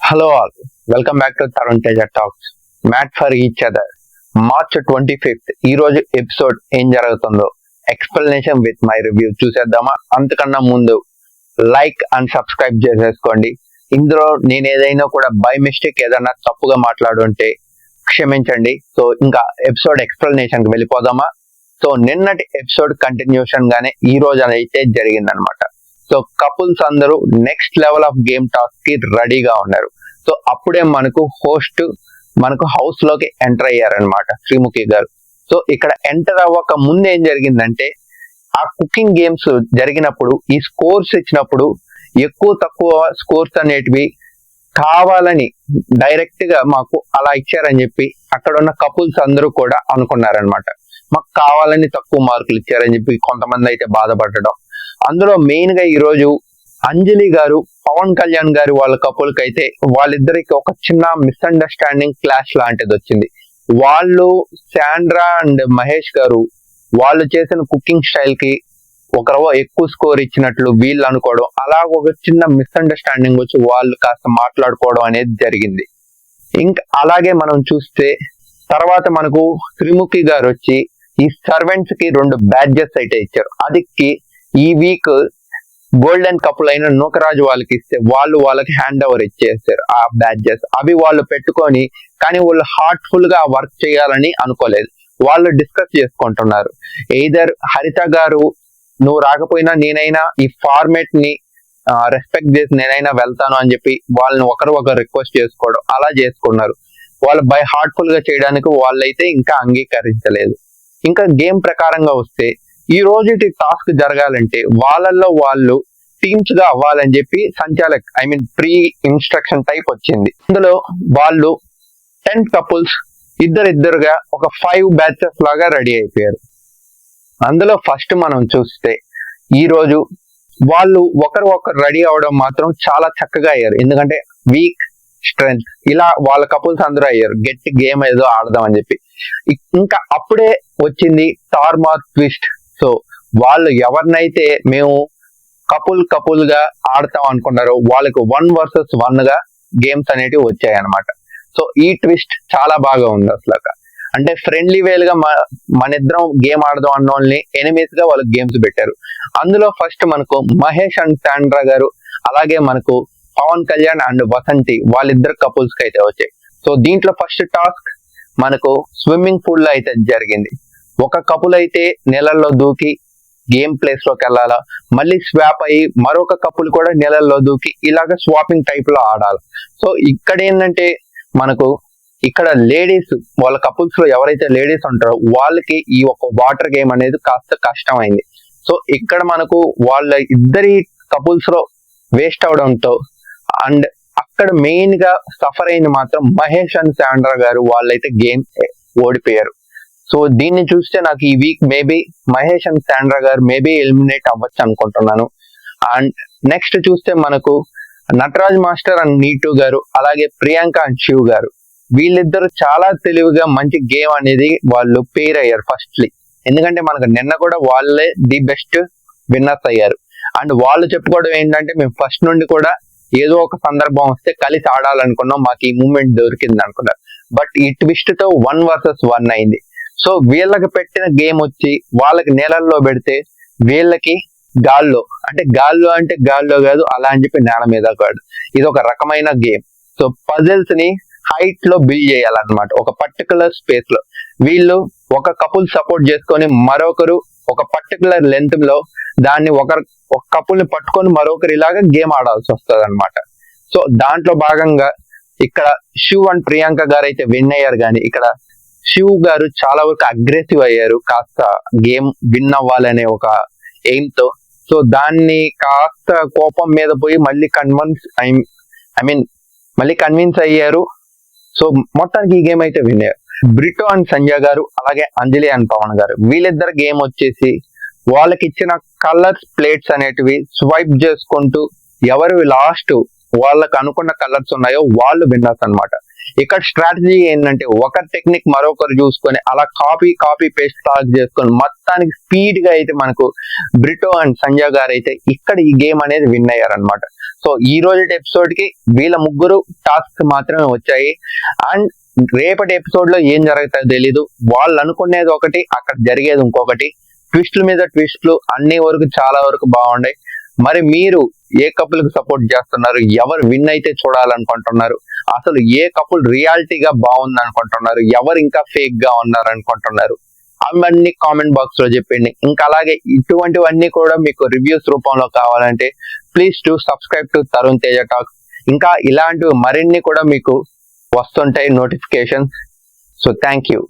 Hello all, welcome back to Tarun Teja Talks. Mat for each other. March 25th ఈ రోజు episode ఏం జరుగుతుందో explanation with my review చూసేద్దామా? అంతకన్నా ముందు లైక్ అండ్ సబ్స్క్రైబ్ చేసేసుకోండి. ఇందులో నేను ఏదైనా కూడా బై మిస్టేక్ ఏదైనా తప్పుగా మాట్లాడుంటే క్షమించండి. సో ఇంకా ఎపిసోడ్ ఎక్స్ప్లెనేషన్ కి వెళ్ళిపోదామా? సో నిన్నటి ఎపిసోడ్ కంటిన్యూషన్ గానే ఈ రోజు అయితే జరిగిందనమాట. సో కపుల్స్ అందరూ next level of game task కి రెడీగా ఉన్నారు. సో అప్పుడే మనకు హౌస్ లోకి ఎంటర్ అయ్యారనమాట శ్రీముఖి గారు. సో ఇక్కడ ఎంటర్ అవ్వక ముందు ఏం జరిగిందంటే, ఆ కుకింగ్ గేమ్స్ జరిగినప్పుడు ఈ స్కోర్స్ ఇచ్చినప్పుడు ఎక్కువ తక్కువ స్కోర్స్ అనేటివి కావాలని డైరెక్ట్ గా మాకు అలా ఇచ్చారని చెప్పి అక్కడ ఉన్న కపుల్స్ అందరూ కూడా అనుకున్నారనమాట. మాకు కావాలని తక్కువ మార్కులు ఇచ్చారని చెప్పి కొంతమంది అయితే బాధపడడం. అందులో మెయిన్ గా ఈ రోజు అంజలి గారు పవన్ కళ్యాణ్ గారు వాళ్ళ కపుల్కి అయితే వాళ్ళిద్దరికి ఒక చిన్న మిస్అండర్స్టాండింగ్ క్లాష్ లాంటిది వచ్చింది. వాళ్ళు శాండ్రా అండ్ మహేష్ గారు వాళ్ళు చేసిన కుకింగ్ స్టైల్ కి ఒకరు ఎక్కువ స్కోర్ ఇచ్చినట్లు వీళ్ళు అనుకోవడం, అలా ఒక చిన్న మిస్అండర్స్టాండింగ్ వచ్చి వాళ్ళు కాస్త మాట్లాడుకోవడం అనేది జరిగింది. ఇంకా అలాగే మనం చూస్తే తర్వాత మనకు శ్రీముఖి గారు వచ్చి ఈ సర్వెంట్స్ కి 2 బ్యాడ్జెస్ అయితే ఇచ్చారు. అదికి ఈ వీక్ గోల్డెన్ కపుల్ అయిన నూకరాజు వాళ్ళకి ఇస్తే వాళ్ళకి హ్యాండ్ ఓవర్ ఇచ్చేస్తారు ఆ బ్యాడ్జెస్. అవి వాళ్ళు పెట్టుకొని, కానీ వాళ్ళు హార్ట్ఫుల్ గా వర్క్ చేయాలని అనుకోలేదు. వాళ్ళు డిస్కస్ చేసుకుంటున్నారు. ఎయిదర్ హరిత గారు నువ్వు రాకపోయినా నేనైనా ఈ ఫార్మేట్ ని రెస్పెక్ట్ చేసి నేనైనా వెళ్తాను అని చెప్పి వాళ్ళని ఒకరు రిక్వెస్ట్ చేసుకోవడం అలా చేసుకున్నారు. వాళ్ళు బై హార్ట్ఫుల్ గా చేయడానికి వాళ్ళైతే ఇంకా అంగీకరించలేదు. ఇంకా గేమ్ ప్రకారంగా వస్తే ఈ రోజు టాస్క్ జరగాలంటే వాళ్ళల్లో వాళ్ళు టీమ్స్ గా అవ్వాలని చెప్పి సంచాలక్ ప్రీ ఇన్స్ట్రక్షన్ టైప్ వచ్చింది. అందులో వాళ్ళు 10 కపుల్స్ ఇద్దరుగా ఒక 5 బ్యాచెస్ లాగా రెడీ అయిపోయారు. అందులో ఫస్ట్ మనం చూస్తే ఈ రోజు వాళ్ళు ఒకరు రెడీ అవడం మాత్రం చాలా చక్కగా అయ్యారు. ఎందుకంటే వీక్ స్ట్రెంగ్త్ ఇలా వాళ్ళ కపుల్స్ అందరూ అయ్యారు. గట్టి గేమ్ ఏదో ఆడదాం అని చెప్పి. ఇంకా అప్పుడే వచ్చింది టార్మార్ ట్విస్ట్. సో వాళ్ళు ఎవరినైతే మేము కపుల్ గా ఆడతాం అనుకున్నారో వాళ్ళకి 1 vs 1 గా గేమ్స్ అనేటివి వచ్చాయి అనమాట. సో ఈ ట్విస్ట్ చాలా బాగా ఉంది అసలు. అంటే ఫ్రెండ్లీ వేలుగా మన ఇద్దరం గేమ్ ఆడదాం అన్న వాళ్ళని ఎనిమీస్ గా వాళ్ళకి గేమ్స్ పెట్టారు. అందులో ఫస్ట్ మనకు మహేష్ అండ్ శాండ్రా గారు, అలాగే మనకు పవన్ కళ్యాణ్ అండ్ వసంతి వాళ్ళిద్దరు కపుల్స్ కి అయితే వచ్చాయి. సో దీంట్లో ఫస్ట్ టాస్క్ మనకు స్విమ్మింగ్ పూల్ లో అయితే జరిగింది. ఒక కపుల్ అయితే నీళ్ళల్లో దూకి గేమ్ ప్లేస్ లోకి వెళ్ళాలా, మళ్ళీ స్వాప్ అయ్యి మరొక కపుల్ కూడా నీళ్ళల్లో దూకి ఇలాగ స్వాపింగ్ టైప్ లో ఆడాలి. సో ఇక్కడ ఏంటంటే మనకు ఇక్కడ లేడీస్ వాళ్ళ కపుల్స్ లో ఎవరైతే లేడీస్ ఉంటారో వాళ్ళకి ఈ ఒక వాటర్ గేమ్ అనేది కాస్త కష్టమైంది. సో ఇక్కడ మనకు వాళ్ళ ఇద్దరి కపుల్స్ లో వేస్ట్ అవడంతో అండ్ అక్కడ మెయిన్ గా సఫర్ అయింది మాత్రం మహేష్ అండ్ శాండ్రా గారు. వాళ్ళైతే గేమ్ ఓడిపోయారు. సో దీన్ని చూస్తే నాకు ఈ week maybe Mahesh and Sandra గారు మేబీ ఎలిమినేట్ అవ్వచ్చు అనుకుంటున్నాను. అండ్ నెక్స్ట్ చూస్తే మనకు నటరాజ్ మాస్టర్ అండ్ నీటు గారు, అలాగే ప్రియాంక అండ్ శివ్ గారు వీళ్ళిద్దరు చాలా తెలివిగా మంచి గేమ్ అనేది వాళ్ళు పేర్ అయ్యారు ఫస్ట్లీ. ఎందుకంటే మనకు నిన్న కూడా వాళ్ళే ది బెస్ట్ విన్నర్స్ అయ్యారు. అండ్ వాళ్ళు చెప్పుకోవడం ఏంటంటే మేము ఫస్ట్ నుండి కూడా ఏదో ఒక సందర్భం వస్తే కలిసి ఆడాలనుకున్నాం, మాకు ఈ మూమెంట్ దొరికింది అనుకున్నారు. బట్ ఈ ట్విస్ట్ తో 1 vs 1 అయింది. సో వీళ్ళకి పెట్టిన గేమ్ వచ్చి వాళ్ళకి నేలల్లో పెడితే వీళ్ళకి గాల్లో అంటే గాల్లో కాదు, అలా అని చెప్పి నేల మీద కాదు. ఇది ఒక రకమైన గేమ్. సో పజిల్స్ ని హైట్ లో బిల్డ్ చేయాలన్నమాట. ఒక పర్టికులర్ స్పేస్ లో వీళ్ళు ఒక కపుల్ సపోర్ట్ చేసుకొని మరొకరు ఒక పర్టికులర్ లెంత్ లో దాన్ని ఒక కపుల్ ని పట్టుకొని మరొకరు ఇలాగా గేమ్ ఆడాల్సి వస్తుంది అనమాట. సో దాంట్లో భాగంగా ఇక్కడ శివ్ అండ్ ప్రియాంక గారు అయితే విన్ అయ్యారు. కానీ ఇక్కడ శివ్ గారు చాలా వరకు అగ్రెసివ్ అయ్యారు, కాస్త గేమ్ విన్ అవ్వాలనే ఒక ఎయిమ్ తో. సో దాన్ని కాస్త కోపం మీద పోయి మళ్ళీ కన్విన్స్ అయ్యారు. సో మొత్తానికి ఈ గేమ్ అయితే విన్ అయ్యారు. బ్రిటో అండ్ సంజయ్ గారు, అలాగే అంజలి అండ్ పవన్ గారు వీళ్ళిద్దరు గేమ్ వచ్చేసి వాళ్ళకి ఇచ్చిన కలర్స్ ప్లేట్స్ అనేటివి స్వైప్ చేసుకుంటూ ఎవరు లాస్ట్ వాళ్ళకి అనుకున్న కలర్స్ ఉన్నాయో వాళ్ళు విన్నర్స్ అనమాట. ఇక్కడ స్ట్రాటజీ ఏంటంటే ఒకరి టెక్నిక్ మరొకరు చూసుకొని అలా కాపీ పేస్ట్ లాగ్ చేసుకొని మొత్తానికి స్పీడ్ గా అయితే మనకు బ్రిటో అండ్ సంజయ్ గారు అయితే ఇక్కడ ఈ గేమ్ అనేది విన్ అయ్యారనమాట. సో ఈ రోజు ఎపిసోడ్ కి వీళ్ళ ముగ్గురు టాస్క్ మాత్రమే వచ్చాయి. అండ్ రేపటి ఎపిసోడ్ లో ఏం జరుగుతుందో తెలీదు. వాళ్ళు అనుకునేది ఒకటి, అక్కడ జరిగేది ఇంకొకటి. ట్విస్ట్ల మీద ట్విస్ట్లు అన్ని వరకు చాలా వరకు బాగున్నాయి. మరి మీరు ఏ కపుల్ కి సపోర్ట్ చేస్తున్నారు? ఎవరు విన్ అయితే చూడాలనుకుంటున్నారు? అసలు ఏ కపుల్ రియాలిటీగా బాగుంది అనుకుంటున్నారు? ఎవరు ఇంకా ఫేక్ గా ఉన్నారు అనుకుంటున్నారు? అవన్నీ కామెంట్ బాక్స్ లో చెప్పండి. ఇంకా అలాగే ఇటువంటివన్నీ కూడా మీకు రివ్యూస్ రూపంలో కావాలంటే please to subscribe to Tarun Teja talks. ఇంకా ఇలాంటివి మరిన్ని కూడా మీకు వస్తుంటాయి నోటిఫికేషన్స్. So thank you.